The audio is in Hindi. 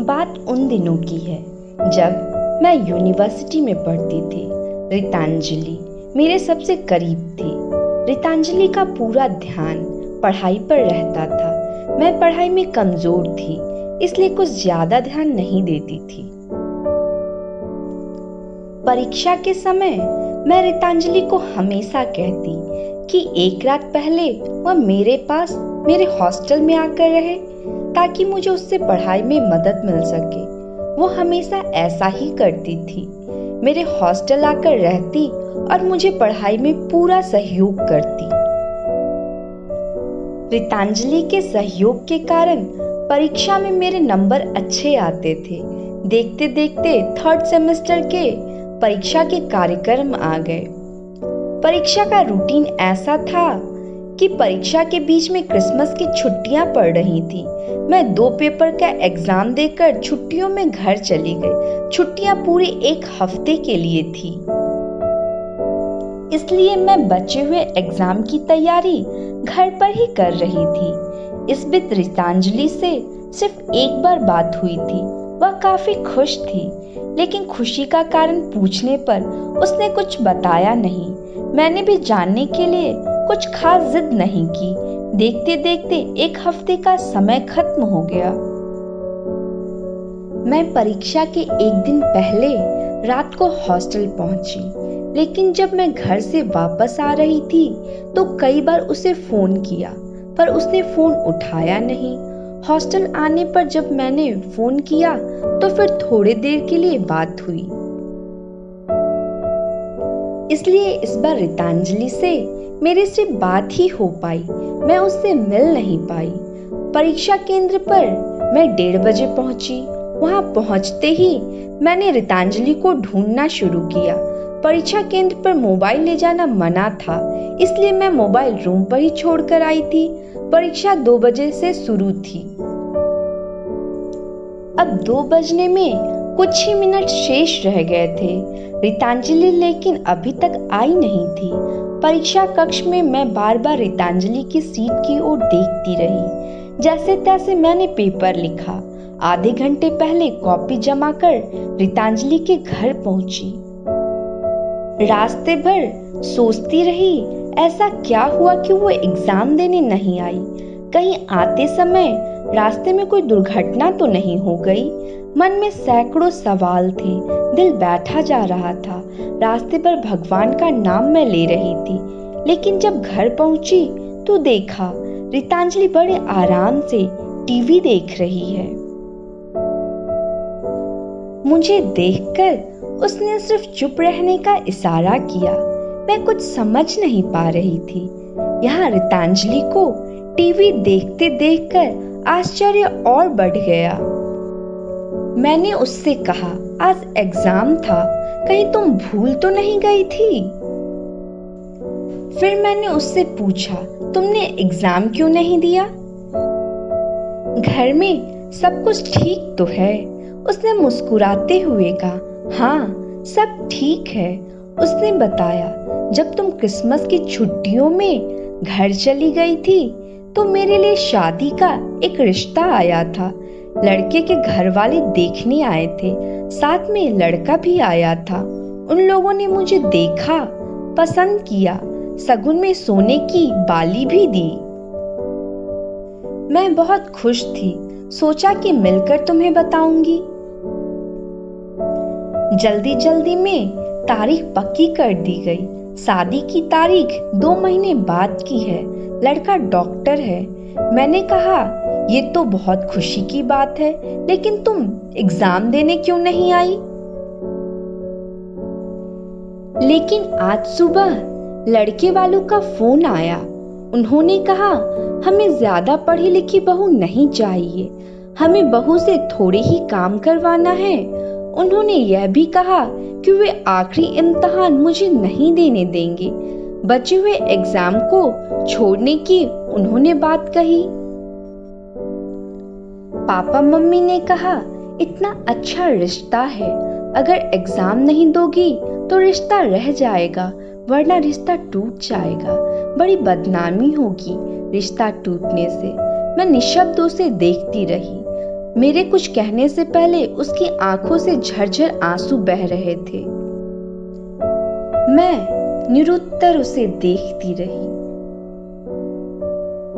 बात उन दिनों की है जब मैं यूनिवर्सिटी में पढ़ती थी। रितांजलि मेरे सबसे करीब थी। रितांजलि का पूरा ध्यान पढ़ाई पर रहता था। मैं पढ़ाई में कमजोर थी, इसलिए कुछ ज्यादा ध्यान नहीं देती थी। परीक्षा के समय मैं रितांजलि को हमेशा कहती कि एक रात पहले वह मेरे पास मेरे हॉस्टल में आकर रहे ताकि मुझे उससे पढ़ाई में मदद मिल सके। वो हमेशा ऐसा ही करती थी, मेरे हॉस्टल आकर रहती और मुझे पढ़ाई में पूरा सहयोग करती। रितांजलि के सहयोग के कारण परीक्षा में मेरे नंबर अच्छे आते थे। देखते देखते 3rd सेमेस्टर के परीक्षा के कार्यक्रम आ गए। परीक्षा का रूटीन ऐसा था कि परीक्षा के बीच में क्रिसमस की छुट्टियां पड़ रही थी। मैं 2 पेपर का एग्जाम देकर छुट्टियों में घर चली गई। छुट्टियां पूरे 1 हफ्ते के लिए थी, इसलिए मैं बचे हुए एग्जाम की तैयारी घर पर ही कर रही थी। इस बीच रितांजलि से सिर्फ एक बार बात हुई थी। वह काफी खुश थी, लेकिन खुशी का कारण पूछने पर उसने कुछ बताया नहीं। मैंने भी जानने के लिए कुछ खास जिद नहीं की। देखते देखते 1 हफ्ते का समय खत्म हो गया। मैं परीक्षा के एक दिन पहले रात को हॉस्टल पहुंची, लेकिन जब मैं घर से वापस आ रही थी तो कई बार उसे फोन किया, पर उसने फोन उठाया नहीं। हॉस्टल आने पर जब मैंने फोन किया तो फिर थोड़ी देर के लिए बात हुई। इसलिए इस बार रितांजलि से मेरी सिर्फ बात ही हो पाई, मैं उससे मिल नहीं पाई। परीक्षा केंद्र पर मैं 1:30 बजे पहुंची। वहां पहुंचते ही मैंने रितांजलि को ढूंढना शुरू किया। परीक्षा केंद्र पर मोबाइल ले जाना मना था, इसलिए मैं मोबाइल रूम पर ही छोड़कर आई थी। परीक्षा 2 बजे से शुरू थी। अब 2 बजने में कुछ ही मिनट शेष रह गए थे। रितांजलि लेकिन अभी तक आई नहीं थी। परीक्षा कक्ष में मैं बार बार रितांजलि की सीट की ओर देखती रही। जैसे तैसे मैंने पेपर लिखा। आधे घंटे पहले कॉपी जमा कर रितांजलि के घर पहुंची। रास्ते भर सोचती रही, ऐसा क्या हुआ कि वो एग्जाम देने नहीं आई। कहीं आते समय रास्ते में कोई दुर्घटना तो नहीं हो गई। मन में सैकड़ों सवाल थे, दिल बैठा जा रहा था। रास्ते पर भगवान का नाम मैं ले रही थी, लेकिन जब घर पहुंची तो देखा रितांजलि बड़े आराम से टीवी देख रही है। मुझे देखकर उसने सिर्फ चुप रहने का इशारा किया। मैं कुछ समझ नहीं पा रही थी। यहाँ रितांजलि को टीवी देखते देखकर आश्चर्य और बढ़ गया। मैंने उससे कहा, आज एग्जाम था, कहीं तुम भूल तो नहीं गई थी? फिर मैंने उससे पूछा, तुमने एग्जाम क्यों नहीं दिया? घर में सब कुछ ठीक तो है? उसने मुस्कुराते हुए कहा, हाँ सब ठीक है। उसने बताया, जब तुम क्रिसमस की छुट्टियों में घर चली गई थी तो मेरे लिए शादी का एक रिश्ता आया था। लड़के के घर वाले देखने आए थे, साथ में लड़का भी आया था। उन लोगों ने मुझे देखा, पसंद किया, शगुन में सोने की बाली भी दी। मैं बहुत खुश थी, सोचा कि मिलकर तुम्हें बताऊंगी। जल्दी जल्दी में तारीख पक्की कर दी गई। शादी की तारीख 2 महीने बाद की है। लड़का डॉक्टर है। मैंने कहा, ये तो बहुत खुशी की बात है, लेकिन तुम एग्जाम देने क्यों नहीं आई? लेकिन आज सुबह लड़के वालों का फोन आया। उन्होंने कहा, हमें ज्यादा पढ़ी लिखी बहू नहीं चाहिए, हमें बहू से थोड़े ही काम करवाना है। उन्होंने यह भी कहा कि वे आखिरी इम्तिहान मुझे नहीं देने देंगे। बचे हुए एग्जाम को छोड़ने की उन्होंने बात कही। पापा मम्मी ने कहा, इतना अच्छा रिश्ता है, अगर एग्जाम नहीं दोगी तो रिश्ता रह जाएगा, वरना रिश्ता टूट जाएगा, बड़ी बदनामी होगी रिश्ता टूटने से। मैं निशब्द उसे देखती रही। मेरे कुछ कहने से पहले उसकी आंखों से झरझर आंसू बह रहे थे। मैं निरुत्तर उसे देखती रही।